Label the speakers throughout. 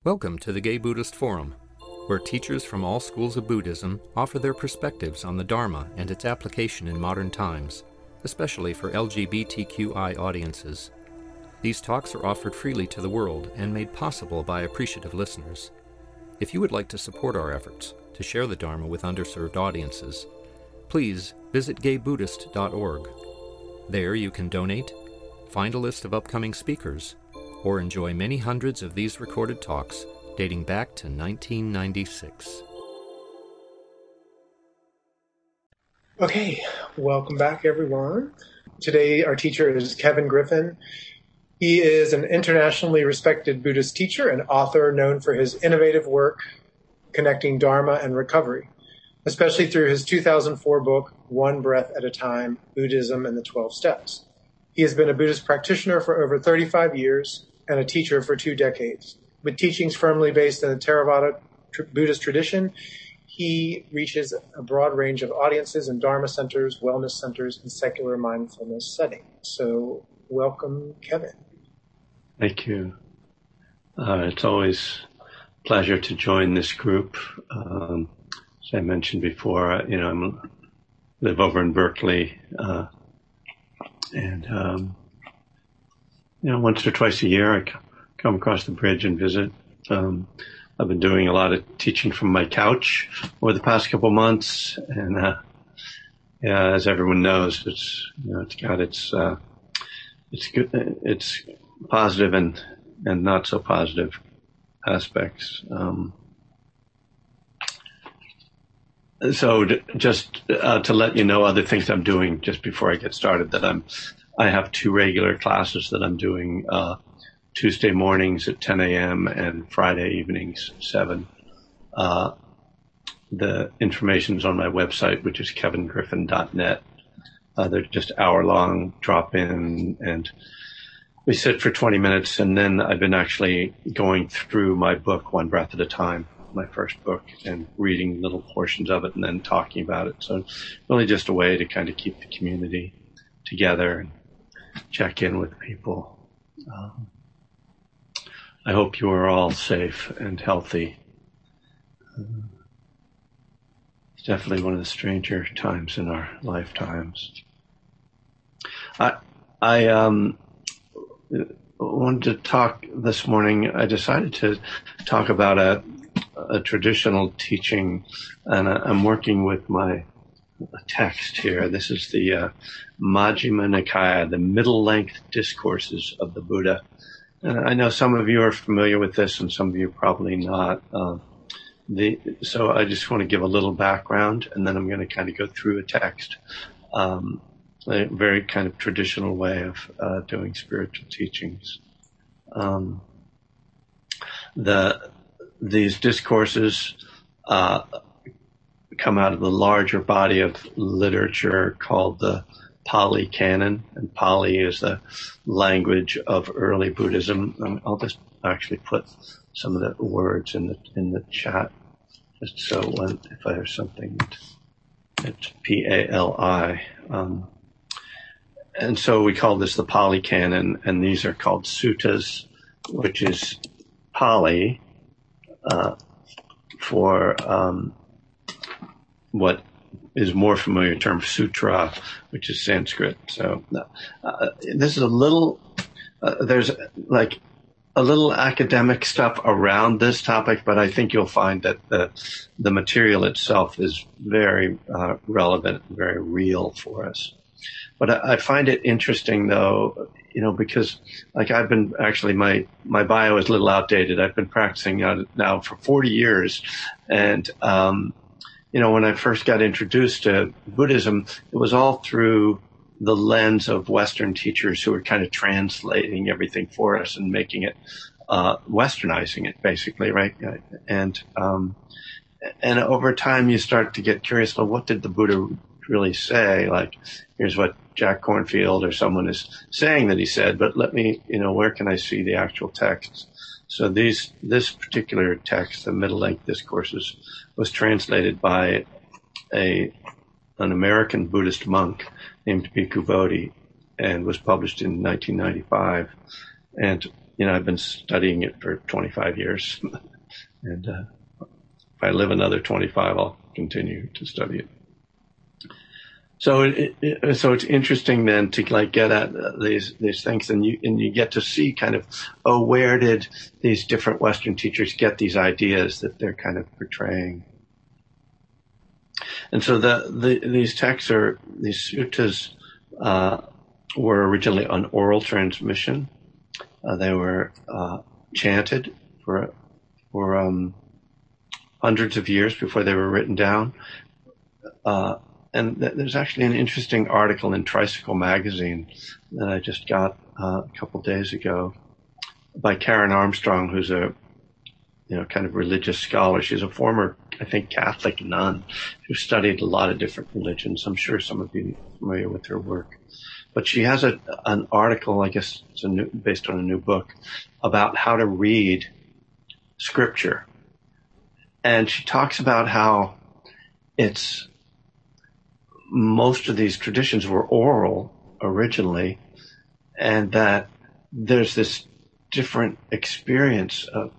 Speaker 1: Welcome to the Gay Buddhist Forum, where teachers from all schools of Buddhism offer their perspectives on the Dharma and its application in modern times, especially for LGBTQI audiences. These talks are offered freely to the world and made possible by appreciative listeners. If you would like to support our efforts to share the Dharma with underserved audiences, please visit gaybuddhist.org. There you can donate, find a list of upcoming speakers, or enjoy many hundreds of these recorded talks dating back to 1996.
Speaker 2: Okay, welcome back everyone. Today our teacher is Kevin Griffin. He is an internationally respected Buddhist teacher and author known for his innovative work connecting Dharma and recovery, especially through his 2004 book, One Breath at a Time, Buddhism and the 12 Steps. He has been a Buddhist practitioner for over 35 years and a teacher for 2 decades. With teachings firmly based in the Theravada Buddhist tradition, he reaches a broad range of audiences in Dharma centers, wellness centers, and secular mindfulness settings. So welcome, Kevin.
Speaker 3: Thank you. It's always a pleasure to join this group. As I mentioned before, I live over in Berkeley, and once or twice a year I come across the bridge and visit. I've been doing a lot of teaching from my couch over the past couple months, and as everyone knows, it's got its good, it's positive and not so positive aspects. So just to let you know other things I'm doing just before I get started, that I have 2 regular classes that I'm doing Tuesday mornings at 10 a.m. and Friday evenings 7. The information's on my website, which is kevingriffin.net. They're just hour-long drop-in, and we sit for 20 minutes, and then I've been actually going through my book, One Breath at a Time, my first book, and reading little portions of it and then talking about it. So it's really just a way to kind of keep the community together and check in with people. I hope you are all safe and healthy. It's definitely one of the stranger times in our lifetimes. I wanted to talk this morning. I decided to talk about a traditional teaching, and I'm working with my text here. This is the Majjhima Nikaya, the middle-length discourses of the Buddha. And I know some of you are familiar with this and some of you probably not. So I just want to give a little background, and then I'm going to kind of go through a text, a very kind of traditional way of doing spiritual teachings. These discourses come out of the larger body of literature called the Pali Canon, and Pali is the language of early Buddhism. I'll just actually put some of the words in the chat, just so if there's something it's Pali. And so we call this the Pali Canon, and these are called suttas, which is Pali for what is more familiar term sutra, which is Sanskrit. So this is a little, there's like a little academic stuff around this topic, but I think you'll find that the material itself is very relevant, very real for us. But I find it interesting, though, because like I've been actually, my bio is a little outdated. I've been practicing now for 40 years. And, when I first got introduced to Buddhism, it was all through the lens of Western teachers who were kind of translating everything for us and making it, Westernizing it, basically, right? And over time you start to get curious, well, what did the Buddha really say? Like, here's what Jack Kornfield or someone is saying that he said, but let me, where can I see the actual texts? So this particular text, the middle-length discourses, was translated by an American Buddhist monk named Bhikkhu Bodhi, and was published in 1995. And I've been studying it for 25 years. And if I live another 25, I'll continue to study it. So it's interesting then to like get at these things, and you get to see kind of, where did these different Western teachers get these ideas that they're kind of portraying? And so these texts these suttas were originally an oral transmission. They were chanted for hundreds of years before they were written down. And there's actually an interesting article in Tricycle magazine that I just got a couple days ago by Karen Armstrong, who's a kind of religious scholar. She's a former, I think, Catholic nun who studied a lot of different religions. I'm sure some of you are familiar with her work. But she has an article, I guess it's based on a new book, about how to read scripture. And she talks about how most of these traditions were oral originally, and that there's this different experience of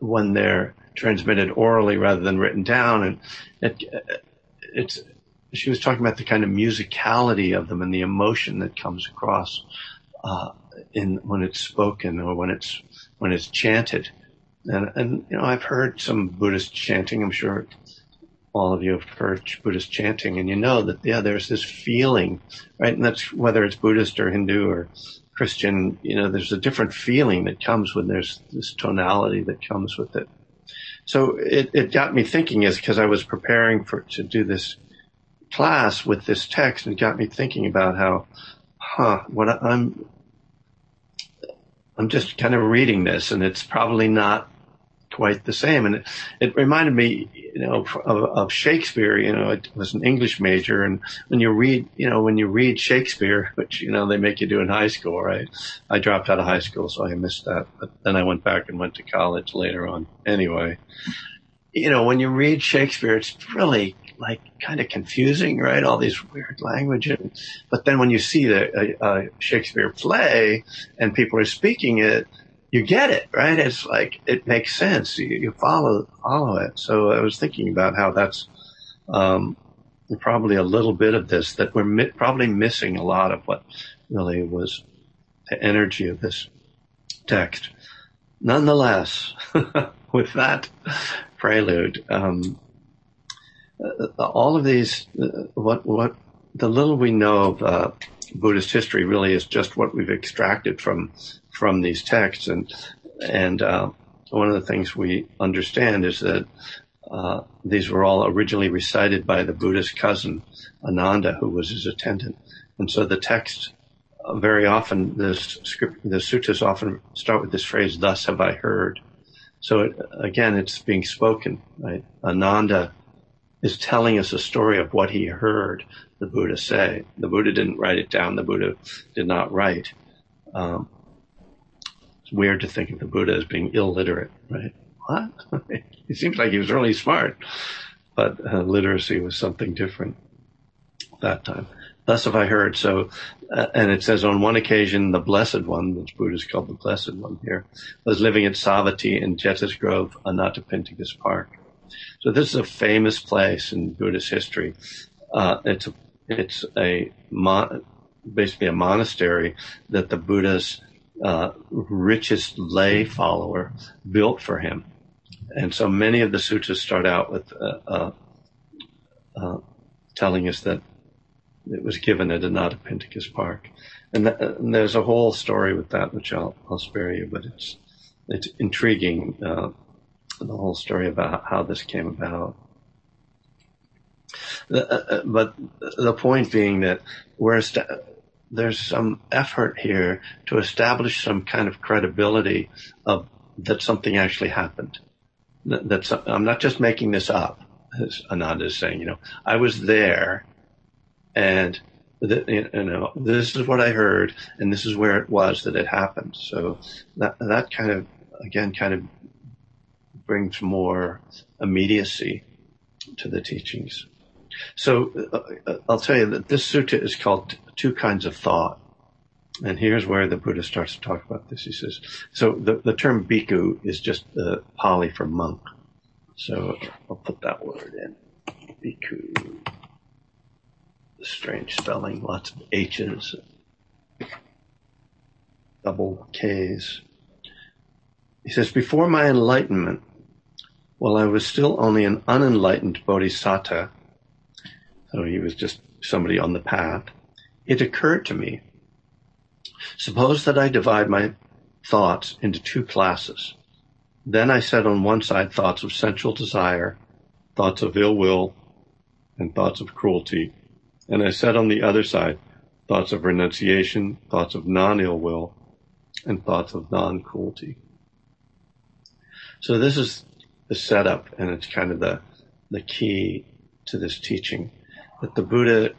Speaker 3: when they're transmitted orally rather than written down. And she was talking about the kind of musicality of them and the emotion that comes across when it's spoken or when it's chanted. And I've heard some Buddhist chanting. I'm sure all of you have heard Buddhist chanting, and that, there's this feeling, right? And that's whether it's Buddhist or Hindu or Christian, there's a different feeling that comes when there's this tonality that comes with it. So it got me thinking, because I was preparing to do this class with this text, and it got me thinking about how, I'm just kind of reading this, and it's probably not quite the same. And it reminded me, of Shakespeare. I was an English major, and when you read Shakespeare, which, they make you do in high school, right? I dropped out of high school, so I missed that. But then I went back and went to college later on. Anyway, when you read Shakespeare, it's really like kind of confusing, right? All these weird language. But then when you see a Shakespeare play and people are speaking it, you get it, right? It's like, it makes sense. You follow it. So I was thinking about how that's probably a little bit of this, that we're probably missing a lot of what really was the energy of this text. Nonetheless, with that prelude, all of these, what the little we know of Buddhist history really is just what we've extracted from these texts, and one of the things we understand is that these were all originally recited by the Buddha's cousin Ananda, who was his attendant, and so the text very often, the suttas often start with this phrase, "Thus have I heard." So again, it's being spoken, right? Ananda is telling us a story of what he heard the Buddha say. The Buddha didn't write it down. The Buddha did not write. It's weird to think of the Buddha as being illiterate, right? What? He seems like he was really smart, but literacy was something different at that time. Thus have I heard. So, and it says on one occasion, the Blessed One, which Buddha is called the Blessed One here, was living at Savatthi in Jeta's Grove, Anathapindika's Park. So this is a famous place in Buddhist history. It's basically a monastery that the Buddha's richest lay follower built for him. And so many of the suttas start out with telling us that it was given at Anathapindika's Park. And there's a whole story with that, which I'll spare you, but it's intriguing, the whole story about how this came about. But the point being that there's some effort here to establish some kind of credibility of that something actually happened. I'm not just making this up, as Ananda is saying. I was there, and this is what I heard, and this is where it was that it happened. So that kind of brings more immediacy to the teachings. So I'll tell you that this sutta is called Two Kinds of Thought. And here's where the Buddha starts to talk about this. He says, so the term bhikkhu is just the Pali for monk. So I'll put that word in. Bhikkhu. Strange spelling, lots of H's, double K's. He says, before my enlightenment, while I was still only an unenlightened bodhisattva, so he was just somebody on the path, it occurred to me, suppose that I divide my thoughts into two classes. Then I set on one side thoughts of sensual desire, thoughts of ill will, and thoughts of cruelty. And I set on the other side thoughts of renunciation, thoughts of non-ill will, and thoughts of non-cruelty. So this is the setup, and it's kind of the key to this teaching, that the Buddha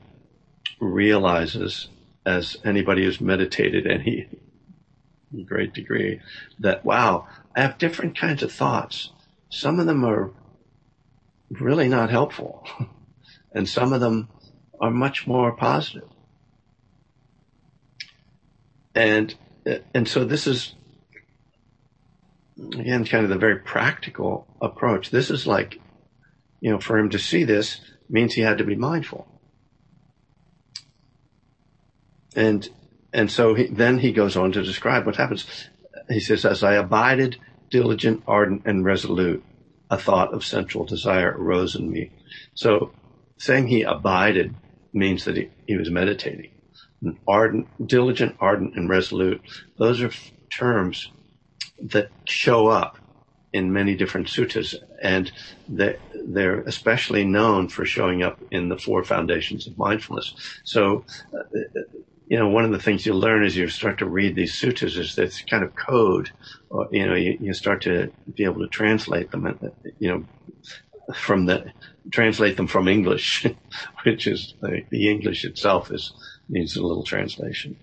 Speaker 3: realizes, as anybody who's meditated any great degree, that, wow, I have different kinds of thoughts. Some of them are really not helpful, and some of them are much more positive. And so this is, again, kind of the very practical approach. This is like, for him to see this means he had to be mindful. And so then he goes on to describe what happens. He says, as I abided, diligent, ardent, and resolute, a thought of sensual desire arose in me. So saying he abided means that he was meditating. Ardent, diligent, ardent, and resolute, those are terms that show up in many different suttas, and they're especially known for showing up in the four foundations of mindfulness. So, one of the things you'll learn as you start to read these suttas is this kind of code, or, you start to be able to translate them, translate them from English, which is the English itself needs a little translation.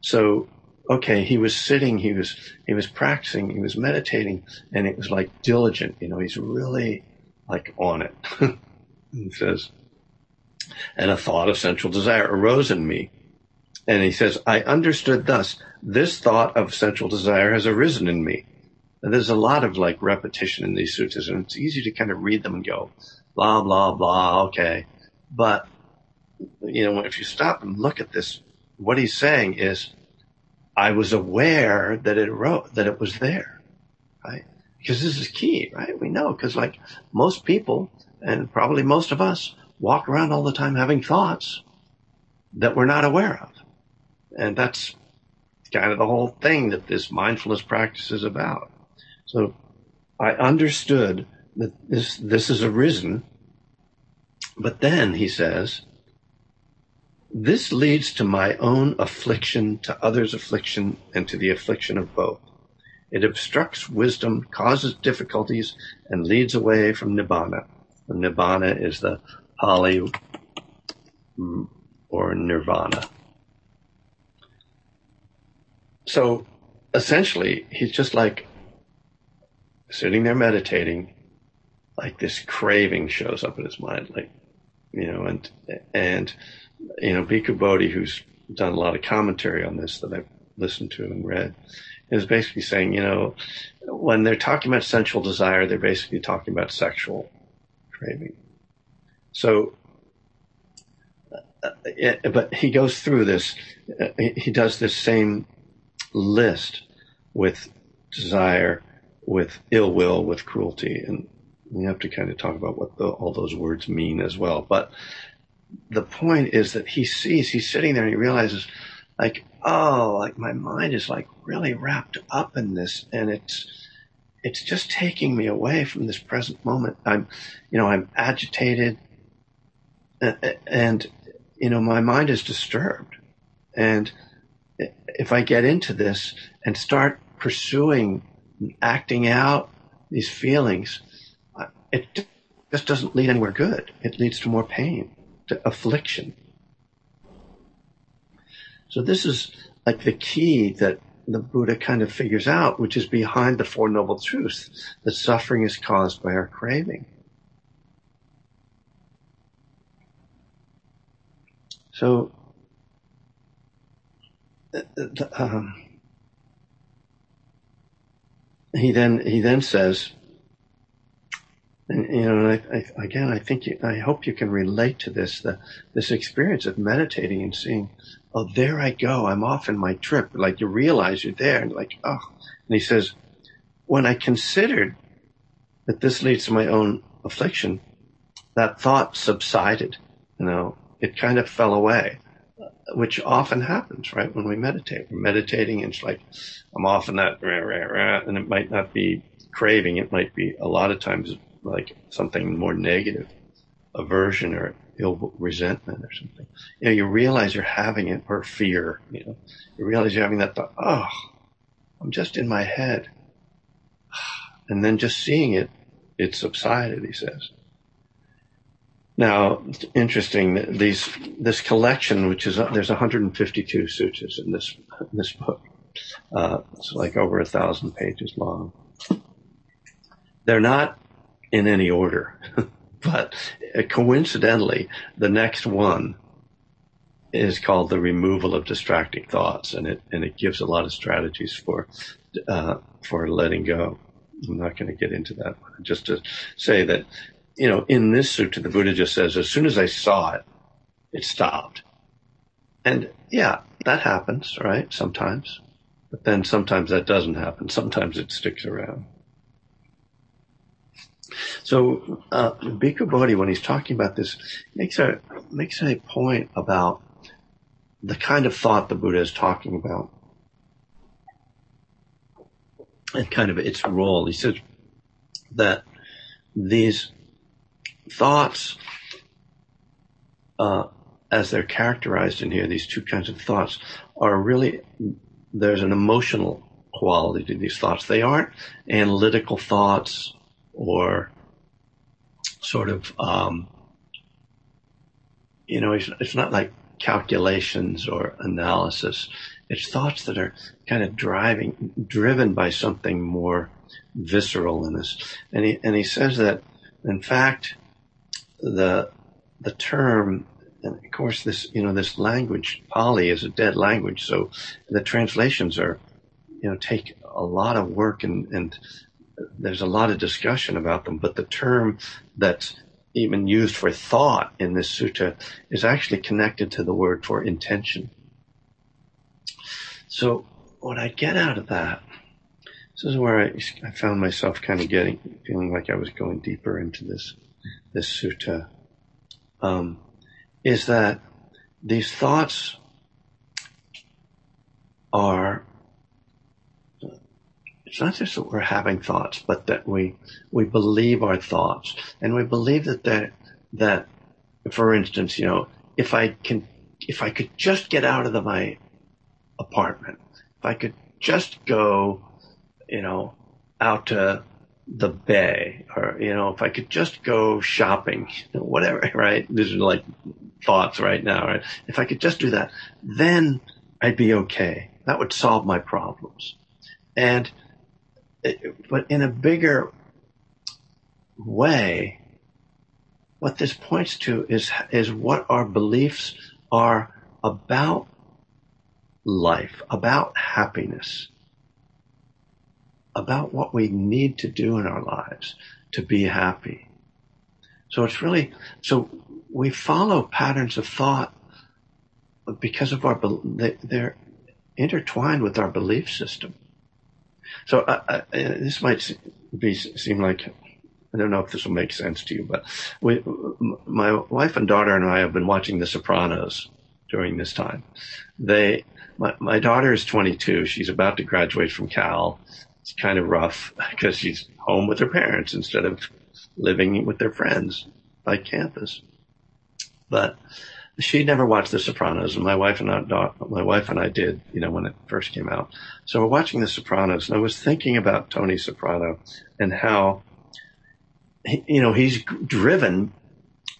Speaker 3: So, okay, he was sitting, he was practicing, he was meditating, and it was like diligent, he's really like on it. He says, and a thought of sensual desire arose in me. And he says, I understood thus, this thought of sensual desire has arisen in me. And there's a lot of like repetition in these suttas, and it's easy to kind of read them and go, blah, blah, blah, okay. But, if you stop and look at this, what he's saying is, I was aware that it was there, right? Because this is key, right? We know, because like most people, and probably most of us, walk around all the time having thoughts that we're not aware of. And that's kind of the whole thing that this mindfulness practice is about. So I understood that this has arisen, but then he says, this leads to my own affliction, to others' affliction, and to the affliction of both. It obstructs wisdom, causes difficulties, and leads away from nibbana. And nibbana is the Pali or nirvana. So essentially, he's just like sitting there meditating, like this craving shows up in his mind, like, and Bhikkhu Bodhi, who's done a lot of commentary on this that I've listened to and read, is basically saying, when they're talking about sensual desire, they're basically talking about sexual craving. So, but he goes through this, he does this same list with desire, with ill will, with cruelty, and we have to kind of talk about what all those words mean as well. But the point is that he's sitting there and he realizes, like, oh, like my mind is like really wrapped up in this, and it's just taking me away from this present moment. I'm agitated, and my mind is disturbed. And if I get into this and start pursuing, acting out these feelings, it just doesn't lead anywhere good. It leads to more pain, to affliction. So this is like the key that the Buddha kind of figures out, which is behind the Four Noble Truths, that suffering is caused by our craving. So he then says, and I hope you can relate to this experience of meditating and seeing, oh, there I go, I'm off in my trip. Like you realize you're there, and like, oh. And he says, when I considered that this leads to my own affliction, that thought subsided. It kind of fell away, which often happens, right? When we meditate, we're meditating, and it's like, I'm off in that, and it might not be craving. It might be a lot of times like something more negative, aversion or ill resentment or something. You realize you're having it, or fear. You realize you're having that thought. Oh, I'm just in my head, and then just seeing it, it subsided. He says. Now, it's interesting. This collection, which is there's 152 sutras in this book. It's like over 1,000 pages long. They're not in any order, but coincidentally, the next one is called The Removal of Distracting Thoughts, and it gives a lot of strategies for letting go. I'm not going to get into that, just to say that, in this sutta, the Buddha just says, as soon as I saw it, it stopped. And yeah, that happens, right? Sometimes. But then sometimes that doesn't happen. Sometimes it sticks around. So Bhikkhu Bodhi, when he's talking about this, makes a point about the kind of thought the Buddha is talking about and kind of its role. He says that these thoughts, as they're characterized in here, these two kinds of thoughts are really, there's an emotional quality to these thoughts. They aren't analytical thoughts or sort of, it's not like calculations or analysis. It's thoughts that are kind of driven by something more visceral in us. And he says that, in fact, the term, and of course this language, Pali, is a dead language, so the translations are, take a lot of work and there's a lot of discussion about them, but the term that's even used for thought in this sutta is actually connected to the word for intention. So what I get out of that, this is where I found myself kind of feeling like I was going deeper into this sutta, is that these thoughts are, it's not just that we're having thoughts, but that we believe our thoughts, and we believe that for instance, if I could just get out of my apartment, if I could just go, out to the bay, or, if I could just go shopping, whatever, right? These are like thoughts right now, right? If I could just do that, then I'd be okay. That would solve my problems. But in a bigger way, what this points to is what our beliefs are about life, about happiness, about what we need to do in our lives to be happy. So so we follow patterns of thought because of they're intertwined with our belief system. So this might seem like, I don't know if this will make sense to you, but my wife and daughter and I have been watching The Sopranos during this time. My daughter is 22. She's about to graduate from Cal. It's kind of rough because she's home with her parents instead of living with their friends by campus. But she never watched The Sopranos, and my wife and I did, when it first came out. So we're watching The Sopranos, and I was thinking about Tony Soprano and how, he's driven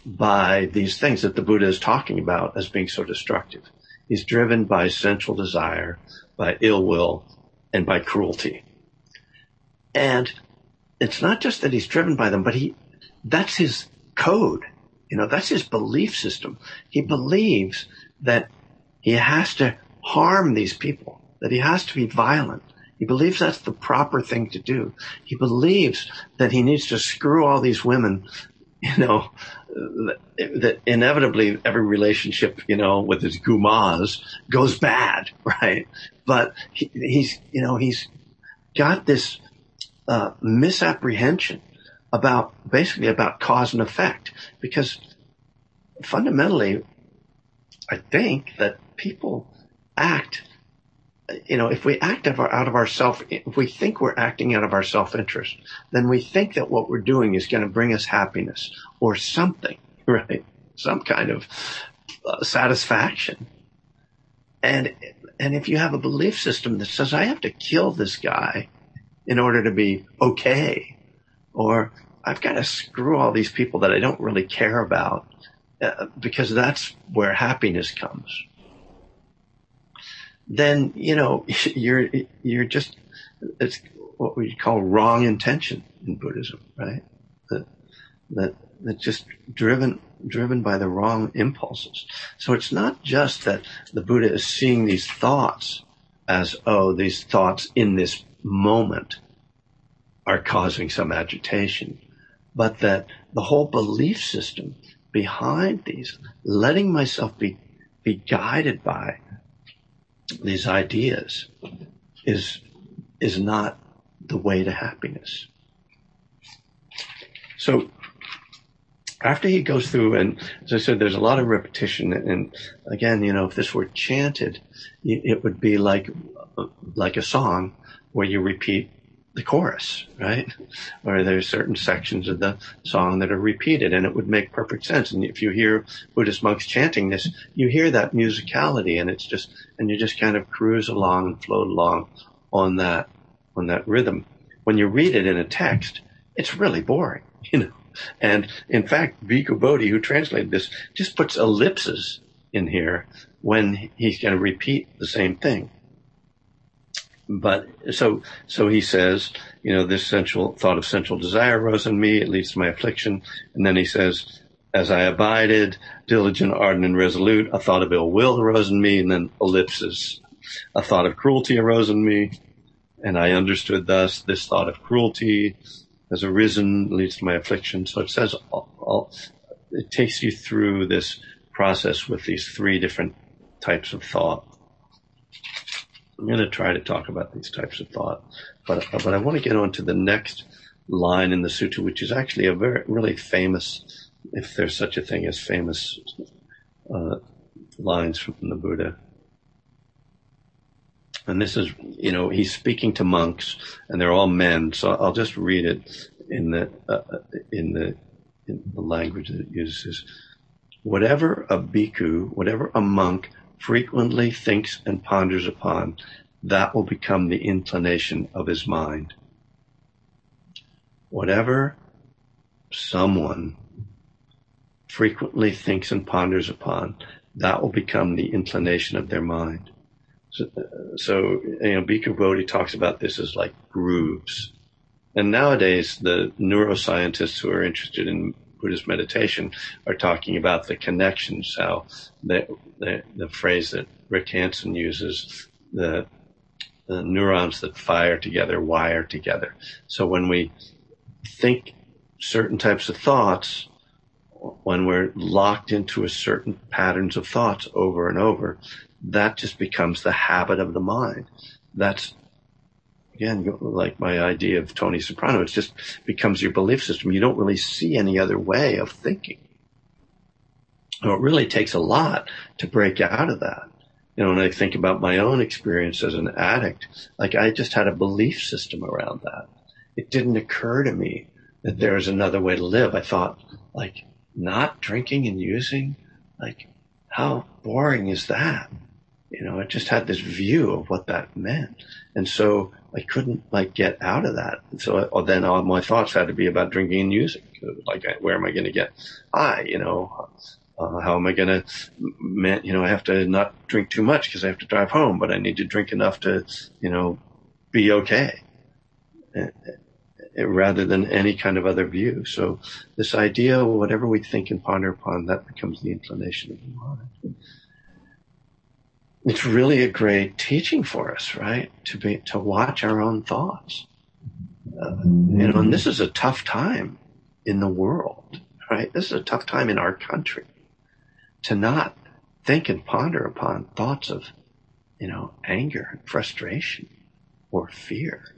Speaker 3: by these things that the Buddha is talking about as being so destructive. He's driven by sensual desire, by ill will, and by cruelty. And it's not just that he's driven by them, but that's his code. That's his belief system. He believes that he has to harm these people, that he has to be violent. He believes that's the proper thing to do. He believes that he needs to screw all these women, that inevitably every relationship, with his gumas goes bad, right? But he's got this misapprehension about cause and effect, because fundamentally, I think that people act, if we act if we think we're acting out of our self-interest, then we think that what we're doing is going to bring us happiness or something, right? Some kind of satisfaction. And if you have a belief system that says, I have to kill this guy in order to be okay, or I've got to screw all these people that I don't really care about, because that's where happiness comes, then, you're just, it's what we call wrong intention in Buddhism, right? That's just driven by the wrong impulses. So it's not just that the Buddha is seeing these thoughts as, these thoughts in this moment are causing some agitation, but that the whole belief system behind these, letting myself be guided by these ideas, is not the way to happiness. So after he goes through, and as I said, there's a lot of repetition, and again, if this were chanted, it would be like a song where you repeat the chorus, right? Or there's certain sections of the song that are repeated, and it would make perfect sense. And if you hear Buddhist monks chanting this, you hear that musicality, and you just kind of cruise along and float along on that rhythm. When you read it in a text, it's really boring, And in fact, Bhikkhu Bodhi, who translated this, just puts ellipses in here when he's going to repeat the same thing. But so he says, this sensual thought of sensual desire arose in me, it leads to my affliction. And then he says, as I abided, diligent, ardent, and resolute, a thought of ill will arose in me, and then ellipses. A thought of cruelty arose in me, and I understood thus, this thought of cruelty has arisen, leads to my affliction. So it says, it takes you through this process with these three different types of thought. I'm going to try to talk about these types of thought, but I want to get on to the next line in the sutta, which is actually a really famous, if there's such a thing as famous lines from the Buddha. And this is, he's speaking to monks, and they're all men. So I'll just read it in the language that it uses. Whatever a bhikkhu, whatever a monk frequently thinks and ponders upon, that will become the inclination of his mind. Whatever someone frequently thinks and ponders upon, that will become the inclination of their mind. So Bhikkhu Bodhi talks about this as like grooves. And nowadays, the neuroscientists who are interested in Buddhist meditation are talking about the connections, how the phrase that Rick Hansen uses, the neurons that fire together wire together. So when we think certain types of thoughts, when we're locked into a certain patterns of thoughts over and over, that just becomes the habit of the mind. That's, again, like my idea of Tony Soprano, it just becomes your belief system. You don't really see any other way of thinking. It really takes a lot to break out of that. When I think about my own experience as an addict, like I just had a belief system around that. It didn't occur to me that there was another way to live. I thought, like, not drinking and using, like, how boring is that? I just had this view of what that meant. And so I couldn't, get out of that. And so then all my thoughts had to be about drinking and using. Where am I going to get high? How am I going to, I have to not drink too much because I have to drive home, but I need to drink enough to, be okay. Rather than any kind of other view. So this idea, whatever we think and ponder upon, that becomes the inclination of the mind. it's really a great teaching for us, right? To watch our own thoughts. And this is a tough time in the world, right? This is a tough time in our country to not think and ponder upon thoughts of, anger and frustration or fear.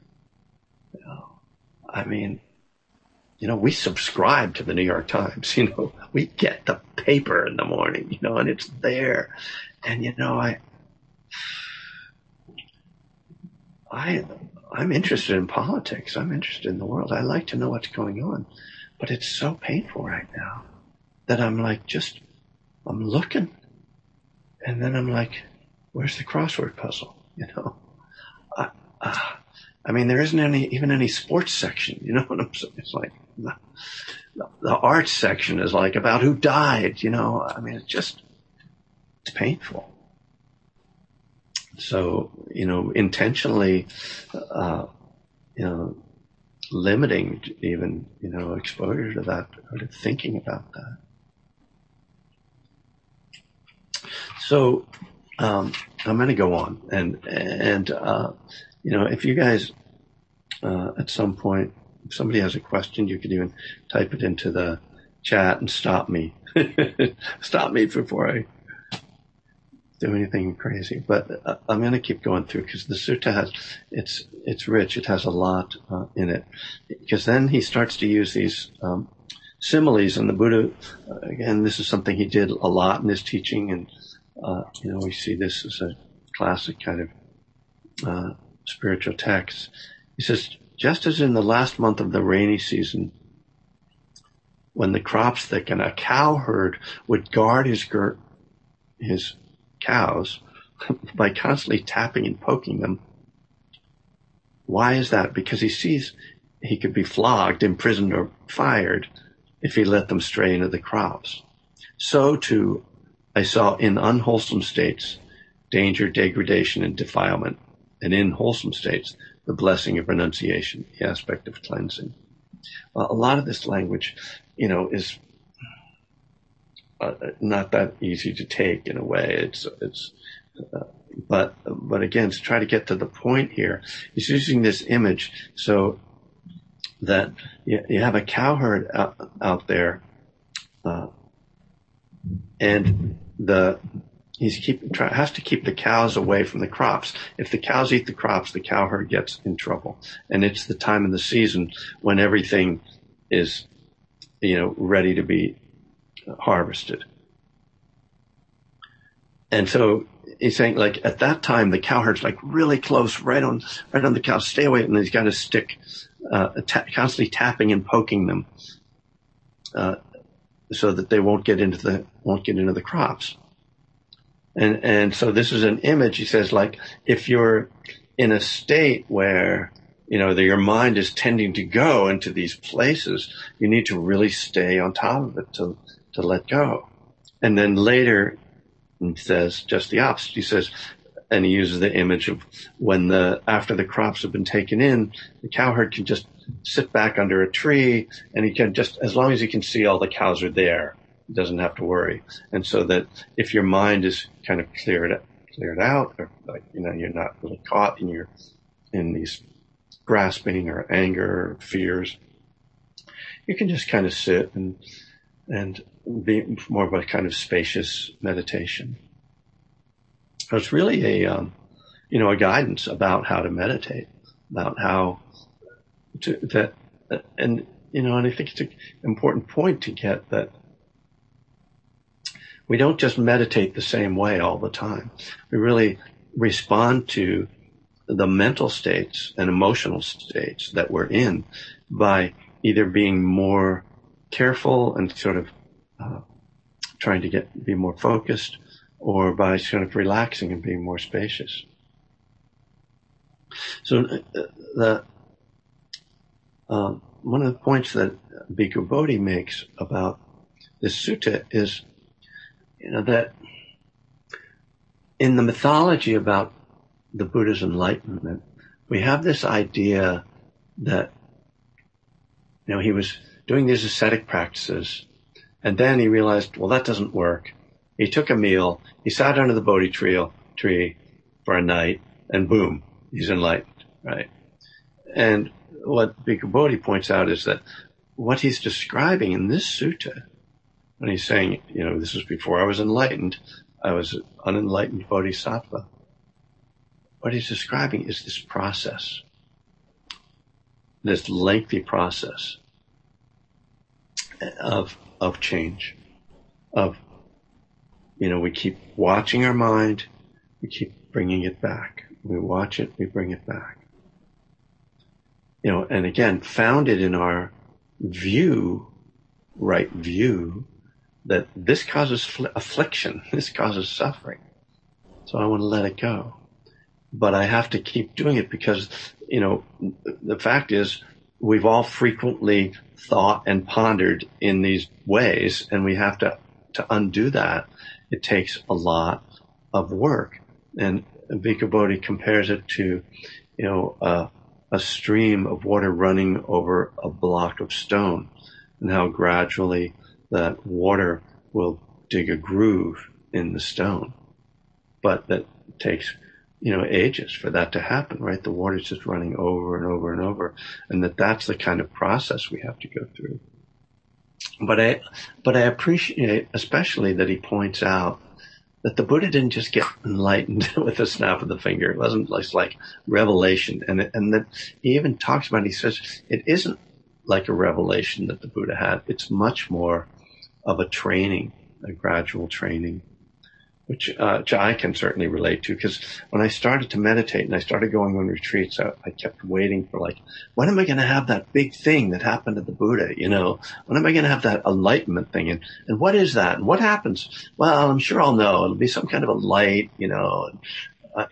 Speaker 3: We subscribe to the New York Times, we get the paper in the morning, and it's there. And, I'm interested in politics. I'm interested in the world. I like to know what's going on, but it's so painful right now that I'm like, I'm looking, and then I'm like, where's the crossword puzzle? There isn't even any sports section. You know what I'm saying? It's like the arts section is like about who died. It's painful. So, intentionally, limiting even, exposure to that, or to thinking about that. So, I'm going to go on and if you guys, at some point, if somebody has a question, you could even type it into the chat and stop me. Stop me before I do anything crazy. But I'm going to keep going through, because the sutta it's rich. It has a lot in it. Because then he starts to use these similes, and the Buddha, again, this is something he did a lot in his teaching, and we see this as a classic kind of spiritual text. He says, just as in the last month of the rainy season, when the crops thicken, a cowherd would guard his cows by constantly tapping and poking them. Why is that? Because he sees he could be flogged, imprisoned, or fired if he let them stray into the crops. So too, I saw in unwholesome states danger, degradation, and defilement, and in wholesome states the blessing of renunciation, the aspect of cleansing. Well, a lot of this language, is not that easy to take in a way. But again, to try to get to the point here, he's using this image so that you have a cowherd out there, and he has to keep the cows away from the crops. If the cows eat the crops, the cowherd gets in trouble. And it's the time of the season when everything is, ready to be harvested. And so he's saying, like, at that time, the cowherd's like really close, right on the cows. Stay away. And he's got a stick, constantly tapping and poking them, so that they won't get into the crops. And so this is an image. He says, like, if you're in a state where, your mind is tending to go into these places, you need to really stay on top of it to let go. And then later he says just the opposite. He says, and he uses the image of when after the crops have been taken in, the cowherd can just sit back under a tree, and he can just, as long as he can see all the cows are there, he doesn't have to worry. And so that if your mind is kind of cleared out, or like, you're not really caught in these grasping or anger or fears, you can just kind of sit and be more of a kind of spacious meditation. So it's really a guidance about how to meditate, about how to and I think it's an important point to get, that we don't just meditate the same way all the time. We really respond to the mental states and emotional states that we're in by either being more careful and sort of trying to be more focused, or by sort of relaxing and being more spacious. So one of the points that Bhikkhu Bodhi makes about this sutta is, that in the mythology about the Buddha's enlightenment, we have this idea that, he was doing these ascetic practices, and then he realized, well, that doesn't work. He took a meal, he sat under the Bodhi tree, tree for a night, and boom, he's enlightened, right? And what Bhikkhu Bodhi points out is that what he's describing in this sutta, when he's saying, this was before I was enlightened, I was an unenlightened bodhisattva. What he's describing is this process, this lengthy process of change, of, we keep watching our mind, we keep bringing it back. We watch it, we bring it back. And again, founded in our right view, that this causes affliction, this causes suffering. So I want to let it go. But I have to keep doing it because, the fact is, we've all frequently thought and pondered in these ways, and we have to undo that. It takes a lot of work. And Bhikkhu Bodhi compares it to, a stream of water running over a block of stone, and how gradually that water will dig a groove in the stone. But that takes, ages for that to happen, right? The water's just running over and over and over, and that's the kind of process we have to go through. But I appreciate especially that he points out that the Buddha didn't just get enlightened with a snap of the finger. It wasn't like revelation. And that he even talks about, he says, it isn't like a revelation that the Buddha had. It's much more of a training, a gradual training, which I can certainly relate to, because when I started to meditate and I started going on retreats, I kept waiting for when am I going to have that big thing that happened to the Buddha? When am I going to have that enlightenment thing? And what is that? And what happens? Well, I'm sure I'll know. It'll be some kind of a light, and,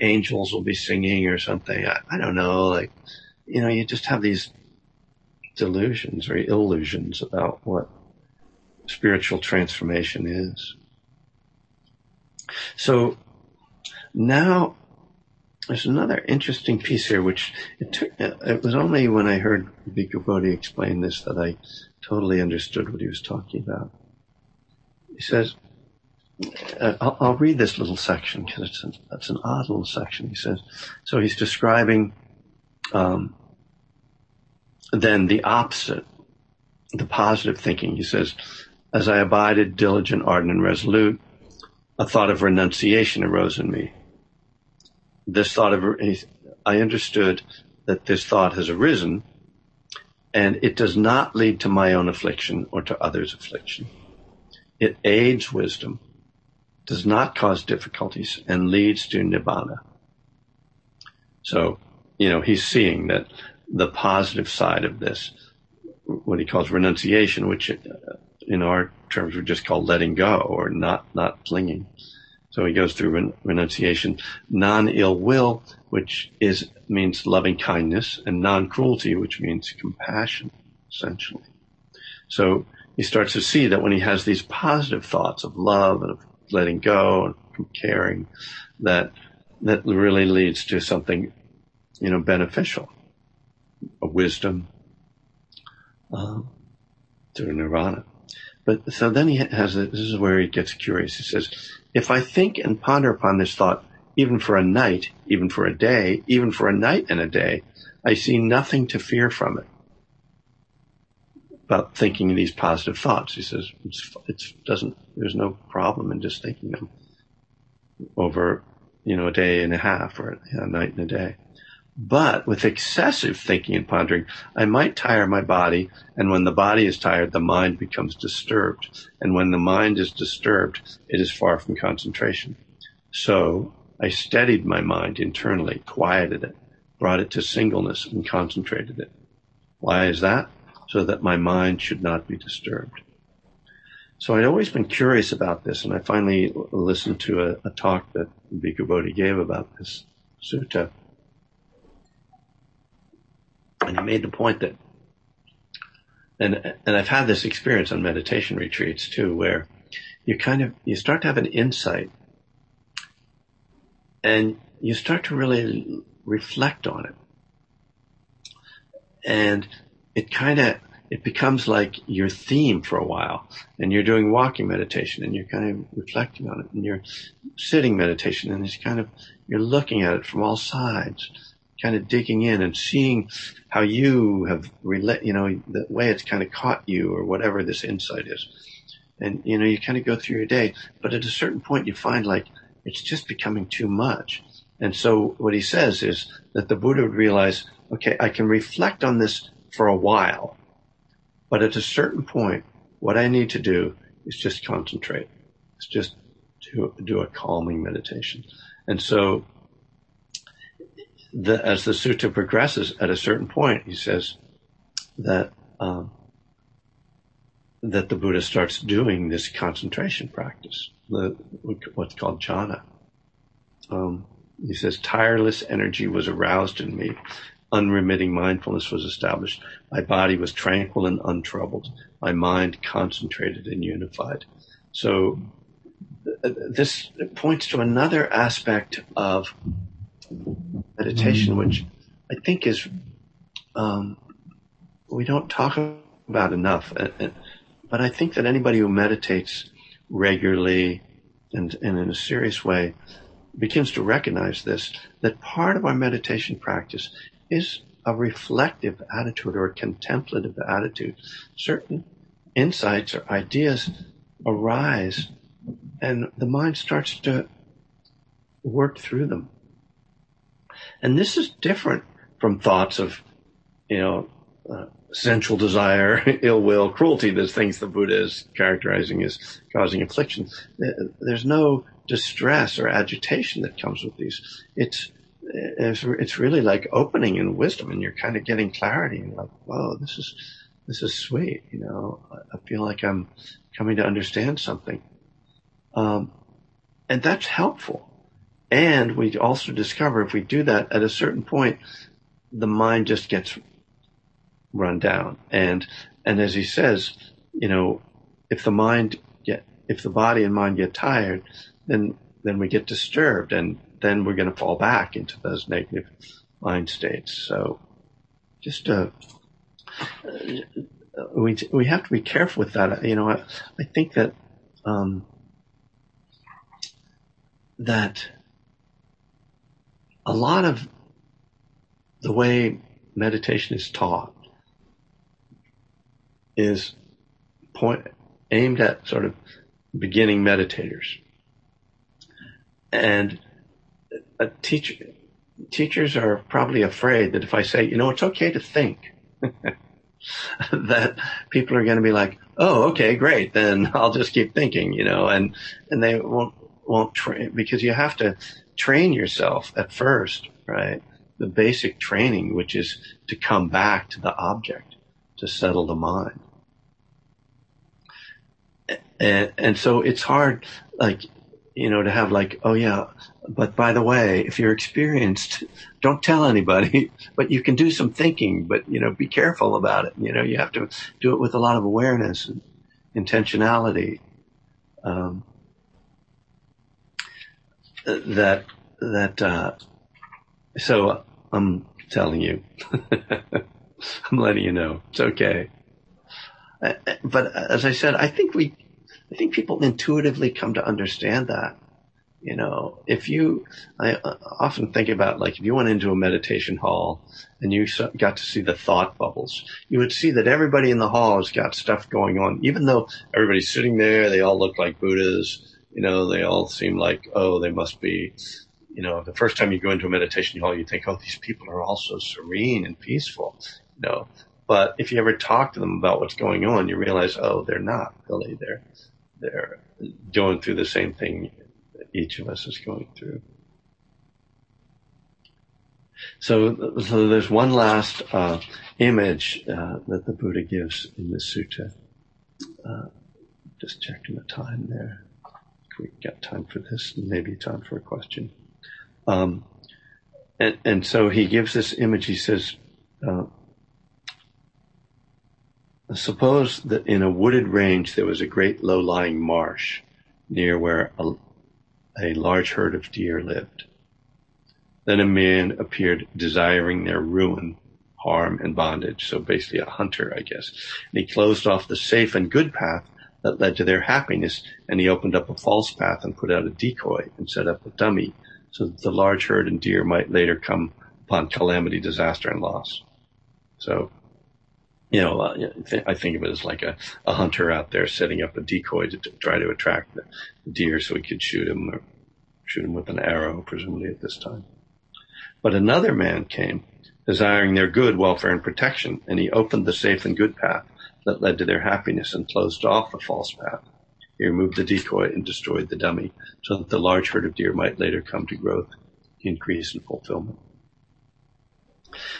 Speaker 3: angels will be singing or something. I don't know. You just have these delusions or illusions about what spiritual transformation is. So now there's another interesting piece here, which it was only when I heard Bhikkhu Bodhi explain this that I totally understood what he was talking about. He says, I'll read this little section because it's an odd little section. He says, so he's describing then the opposite, the positive thinking. He says, as I abided diligent, ardent, and resolute, a thought of renunciation arose in me. I understood that this thought has arisen, and it does not lead to my own affliction or to others' affliction. It aids wisdom, does not cause difficulties, and leads to nibbana. So, he's seeing that the positive side of this, what he calls renunciation, which in our terms we just call letting go or not clinging. So he goes through renunciation, non-ill will, which means loving kindness, and non-cruelty, which means compassion, essentially. So he starts to see that when he has these positive thoughts of love and of letting go and from caring, that really leads to something, beneficial, a wisdom, to nirvana. But so then he has this is where he gets curious. He says, if I think and ponder upon this thought, even for a night, even for a day, even for a night and a day, I see nothing to fear from it. About thinking these positive thoughts. He says, there's no problem in just thinking them over, a day and a half or a night and a day. But with excessive thinking and pondering, I might tire my body, and when the body is tired, the mind becomes disturbed. And when the mind is disturbed, it is far from concentration. So I steadied my mind internally, quieted it, brought it to singleness, and concentrated it. Why is that? So that my mind should not be disturbed. So I'd always been curious about this, and I finally listened to a talk that Bhikkhu Bodhi gave about this sutta. And he made the point that, and I've had this experience on meditation retreats too, where you start to have an insight and you start to really reflect on it. And it it becomes like your theme for a while, and you're doing walking meditation and you're kind of reflecting on it, and you're sitting meditation and it's kind of, you're looking at it from all sides, kind of digging in and seeing how you have the way it's kind of caught you or whatever this insight is. And, you kind of go through your day, but at a certain point you find like it's just becoming too much. And so what he says is that the Buddha would realize, okay, I can reflect on this for a while, but at a certain point, what I need to do is just concentrate. It's just to do a calming meditation. And so as the sutta progresses, at a certain point, he says that that the Buddha starts doing this concentration practice, what's called jhana. He says, tireless energy was aroused in me. Unremitting mindfulness was established. My body was tranquil and untroubled. My mind concentrated and unified. So this points to another aspect of meditation, which I think is we don't talk about enough. But I think that anybody who meditates regularly and in a serious way begins to recognize this, that part of our meditation practice is a reflective attitude or a contemplative attitude. Certain insights or ideas arise and the mind starts to work through them. And this is different from thoughts of, sensual desire, ill will, cruelty, those things the Buddha is characterizing as causing affliction. There's no distress or agitation that comes with these. It's really like opening in wisdom, and you're kind of getting clarity and like, whoa, this is sweet. I feel like I'm coming to understand something. And that's helpful. And we also discover if we do that at a certain point, the mind just gets run down. And as he says, if the body and mind get tired, then we get disturbed, and then we're going to fall back into those negative mind states. So just we have to be careful with that. I think that that a lot of the way meditation is taught is aimed at sort of beginning meditators. And teachers are probably afraid that if I say, it's okay to think, that people are going to be like, oh, okay, great, then I'll just keep thinking, and they won't train, because you have to train yourself at first, right? The basic training, which is to come back to the object, to settle the mind. And so it's hard, to have oh yeah, but by the way, if you're experienced, don't tell anybody, but you can do some thinking, but, be careful about it. You have to do it with a lot of awareness and intentionality. So I'm telling you, I'm letting you know, it's okay. But as I said, I think people intuitively come to understand that. I often think about, if you went into a meditation hall and you got to see the thought bubbles, you would see that everybody in the hall has got stuff going on. Even though everybody's sitting there, they all look like Buddhas, they all seem like, oh, they must be, the first time you go into a meditation hall, you think, oh, these people are all so serene and peaceful, But if you ever talk to them about what's going on, you realize, oh, they're not really. They're going through the same thing that each of us is going through. So there's one last image that the Buddha gives in this sutta. Just checking the time there. We got time for this, and maybe time for a question. And so he gives this image. He says, suppose that in a wooded range there was a great low-lying marsh near where a large herd of deer lived. Then a man appeared desiring their ruin, harm, and bondage. So basically a hunter, I guess. And he closed off the safe and good path that led to their happiness, and he opened up a false path and put out a decoy and set up a dummy so that the large herd and deer might later come upon calamity, disaster, and loss. So, I think of it as like a hunter out there setting up a decoy to try to attract the deer so he could shoot him with an arrow, presumably at this time. But another man came, desiring their good, welfare, and protection, and he opened the safe and good path that led to their happiness and closed off the false path. He removed the decoy and destroyed the dummy so that the large herd of deer might later come to growth, increase, and fulfillment.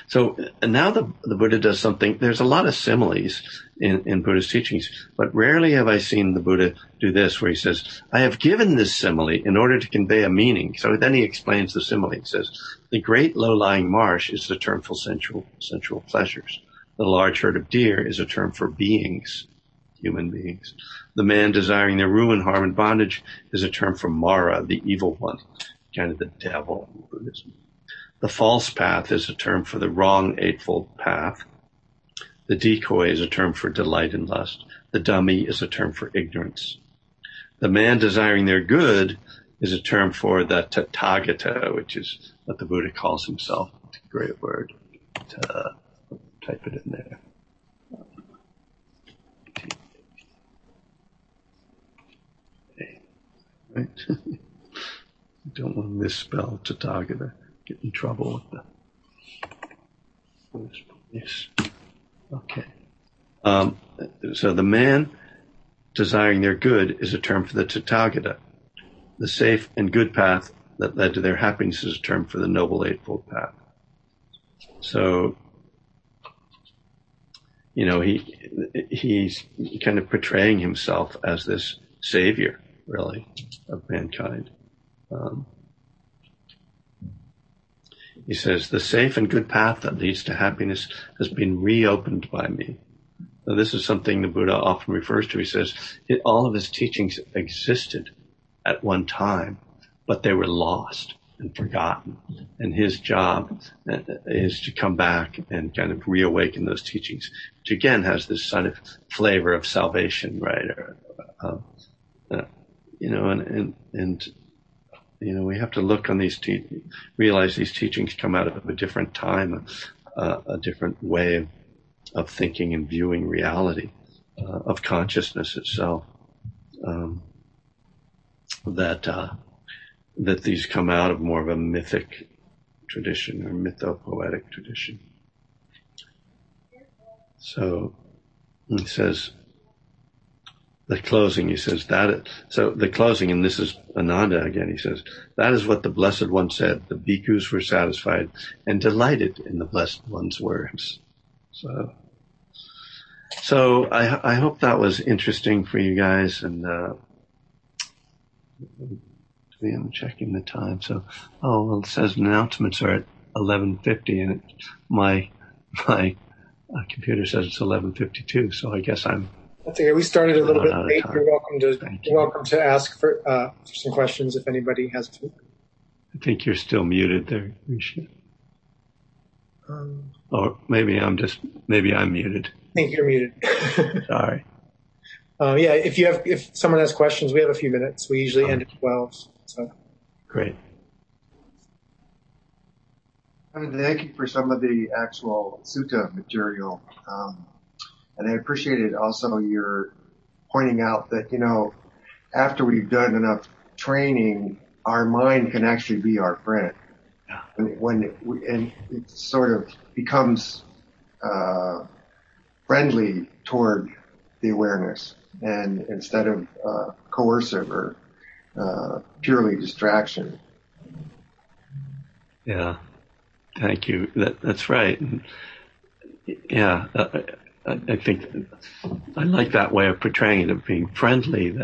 Speaker 3: So and now the Buddha does something. There's a lot of similes in Buddha's teachings, but rarely have I seen the Buddha do this, where he says, I have given this simile in order to convey a meaning. So then he explains the simile. He says, the great low-lying marsh is the term for sensual pleasures. The large herd of deer is a term for beings, human beings. The man desiring their ruin, harm, and bondage is a term for Mara, the evil one, kind of the devil in Buddhism. The false path is a term for the wrong eightfold path. The decoy is a term for delight and lust. The dummy is a term for ignorance. The man desiring their good is a term for the Tathagata, which is what the Buddha calls himself. It's a great word. Type it in there. Right? Don't want to misspell Tathagata. Get in trouble with the. Yes. Okay. So the man desiring their good is a term for the Tathagata. The safe and good path that led to their happiness is a term for the Noble Eightfold Path. So, he's kind of portraying himself as this savior, really, of mankind. He says, the safe and good path that leads to happiness has been reopened by me. Now, this is something the Buddha often refers to. He says, all of his teachings existed at one time, but they were lost and forgotten. And his job is to come back and kind of reawaken those teachings, which again has this sort of flavor of salvation, right? We have to look on these, realize these teachings come out of a different time, a different way of thinking and viewing reality, of consciousness itself. That these come out of more of a mythic tradition or mythopoetic tradition. So he says, the closing, he says that, so the closing, and this is Ananda again, he says, that is what the Blessed One said. The bhikkhus were satisfied and delighted in the Blessed One's words. So I hope that was interesting for you guys, and I'm checking the time. So, it says announcements are at 11:50, and my computer says it's 11:52. So I guess
Speaker 2: that's okay. We started a little bit late. You're welcome to ask for some questions if anybody has to.
Speaker 3: I think you're still muted there, Risha. Or maybe I'm muted.
Speaker 2: I think you're muted.
Speaker 3: Sorry.
Speaker 2: If someone has questions, we have a few minutes. We usually end at 12. So.
Speaker 3: Great.
Speaker 4: Thank you for some of the actual sutta material. And I appreciated also your pointing out that, after we've done enough training, our mind can actually be our friend. And it sort of becomes friendly toward the awareness, and instead of coercive or purely distraction.
Speaker 3: Yeah, thank you. That's right. And I think I like that way of portraying it, of being friendly.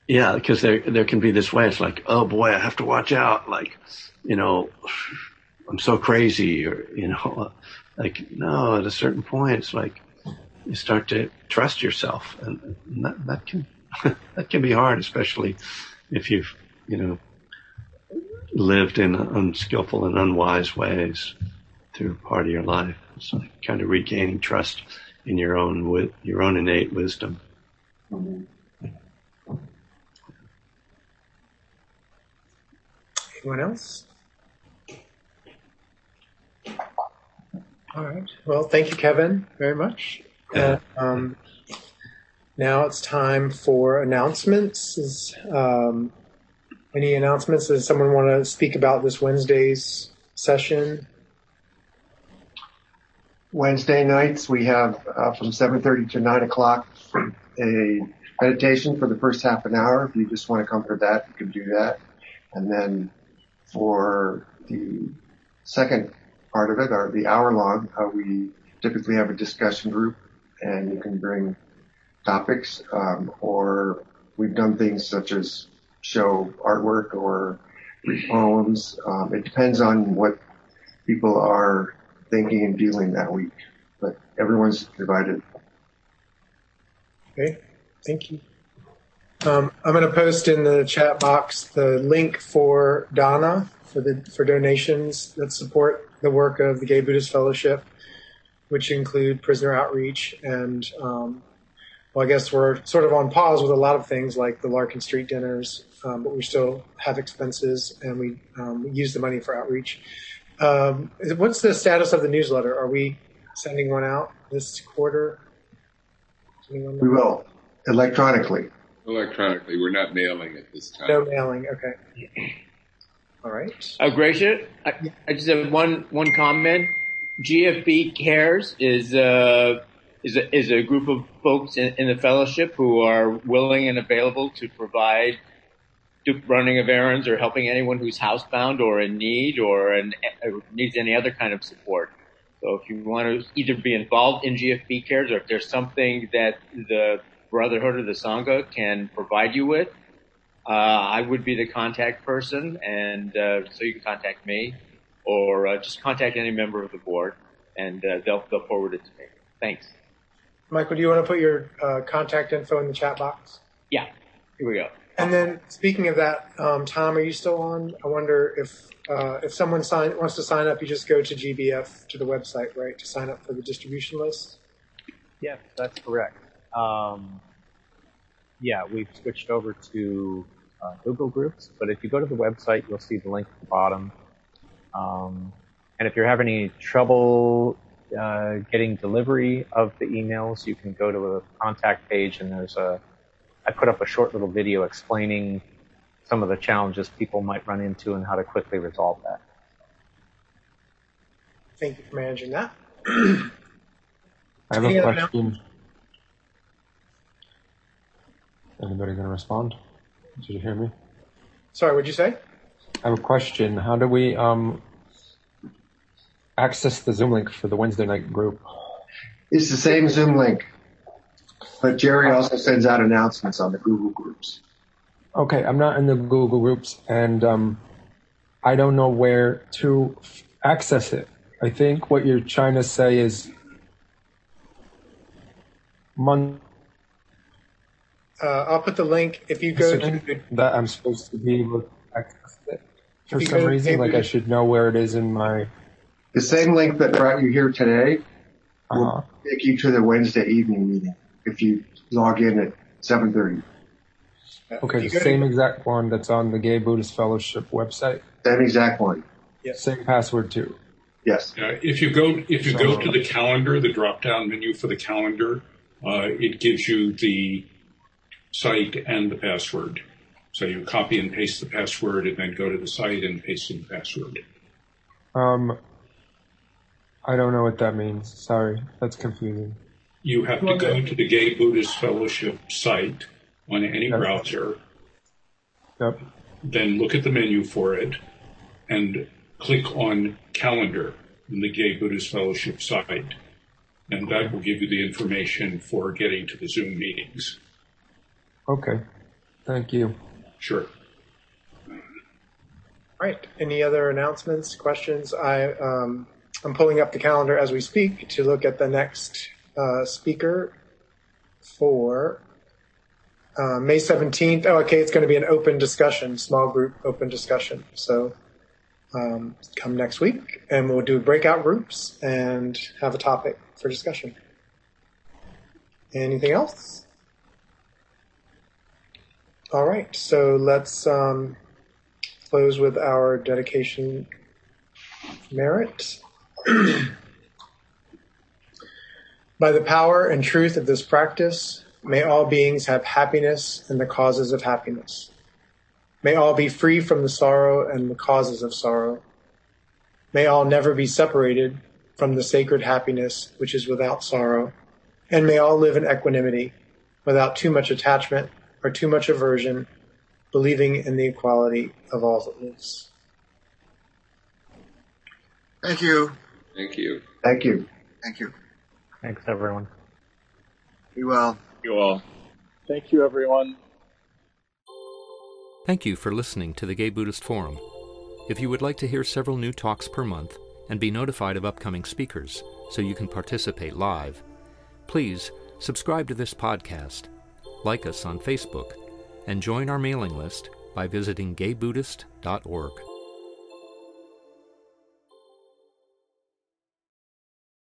Speaker 3: Because there can be this way. It's like, oh boy, I have to watch out. Like, I'm so crazy, or no. At a certain point, it's like you start to trust yourself, and that can that can be hard, especially if you've lived in unskillful and unwise ways through part of your life. It's like kind of regaining trust in your own innate wisdom.
Speaker 2: Anyone else? All right. Well, thank you, Kevin, very much. Now it's time for announcements. Any announcements? Does someone want to speak about this Wednesday's session?
Speaker 4: Wednesday nights we have from 7:30 to 9 o'clock a meditation for the first half an hour. If you just want to come for that, you can do that. And then for the second part of it, or the hour long, we typically have a discussion group, and you can bring topics, or we've done things such as show artwork or read poems. It depends on what people are thinking and feeling that week, but everyone's invited.
Speaker 2: Okay, thank you. I'm going to post in the chat box the link for Dana for donations that support the work of the Gay Buddhist Fellowship, which include prisoner outreach and well, I guess we're sort of on pause with a lot of things like the Larkin Street dinners, but we still have expenses, and we use the money for outreach. What's the status of the newsletter? Are we sending one out this quarter?
Speaker 4: We will, electronically.
Speaker 5: Electronically. We're not mailing it this time.
Speaker 2: No mailing, okay. All right.
Speaker 6: Gracia, I just have one comment. GFB Cares is a group of folks in the fellowship who are willing and available to provide running of errands or helping anyone who's housebound or in need or needs any other kind of support. So if you want to either be involved in GFB Cares or if there's something that the Brotherhood or the Sangha can provide you with, I would be the contact person, and so you can contact me or just contact any member of the board, and they'll forward it to me. Thanks.
Speaker 2: Michael, do you want to put your contact info in the chat box?
Speaker 6: Yeah, here we go.
Speaker 2: And then, speaking of that, Tom, are you still on? I wonder if someone wants to sign up, you just go to GBF, to the website, right, to sign up for the distribution list?
Speaker 7: Yes, that's correct. Yeah, we've switched over to Google Groups, but if you go to the website, you'll see the link at the bottom. And if you're having any trouble getting delivery of the emails, you can go to a contact page, and I put up a short little video explaining some of the challenges people might run into and how to quickly resolve that.
Speaker 2: Thank you for managing that.
Speaker 8: I have a question. Anybody going to respond? Did you hear me?
Speaker 2: Sorry, what'd you say?
Speaker 8: I have a question. How do we access the Zoom link for the Wednesday night group?
Speaker 4: It's the same Zoom link, but Jerry also sends out announcements on the Google Groups.
Speaker 8: Okay, I'm not in the Google Groups, and I don't know where to access it. I think what you're trying to say is
Speaker 2: I'll put the link. If you go to
Speaker 8: that I'm supposed to be able to access it for some reason, like I should know where it is in my...
Speaker 4: The same link that brought you here today will take you to the Wednesday evening meeting if you log in at 7:30.
Speaker 8: Okay, the same exact one that's on the Gay Buddhist Fellowship website?
Speaker 4: Same exact one.
Speaker 2: Yes.
Speaker 8: Same password too?
Speaker 4: Yes.
Speaker 5: If you go to the calendar, the drop-down menu for the calendar, it gives you the site and the password. So you copy and paste the password and then go to the site and paste in the password.
Speaker 8: I don't know what that means. Sorry, that's confusing.
Speaker 5: You have to go to the Gay Buddhist Fellowship site on any browser.
Speaker 8: Yep.
Speaker 5: Then look at the menu for it and click on calendar in the Gay Buddhist Fellowship site. And that will give you the information for getting to the Zoom meetings.
Speaker 8: Okay. Thank you.
Speaker 5: Sure.
Speaker 2: All right. Any other announcements, questions? I'm pulling up the calendar as we speak to look at the next speaker for May 17th. Oh, okay. It's going to be an open discussion, small group open discussion. So come next week, and we'll do breakout groups and have a topic for discussion. Anything else? All right, so let's close with our dedication merit. By the power and truth of this practice, may all beings have happiness and the causes of happiness. May all be free from the sorrow and the causes of sorrow. May all never be separated from the sacred happiness which is without sorrow. And may all live in equanimity, without too much attachment or too much aversion, believing in the equality of all that lives.
Speaker 9: Thank you.
Speaker 10: Thank you.
Speaker 4: Thank you.
Speaker 9: Thank you.
Speaker 7: Thanks, everyone.
Speaker 9: Be well.
Speaker 10: Thank you all.
Speaker 11: Thank you, everyone.
Speaker 1: Thank you for listening to the Gay Buddhist Forum. If you would like to hear several new talks per month and be notified of upcoming speakers so you can participate live, please subscribe to this podcast, like us on Facebook, and join our mailing list by visiting gaybuddhist.org.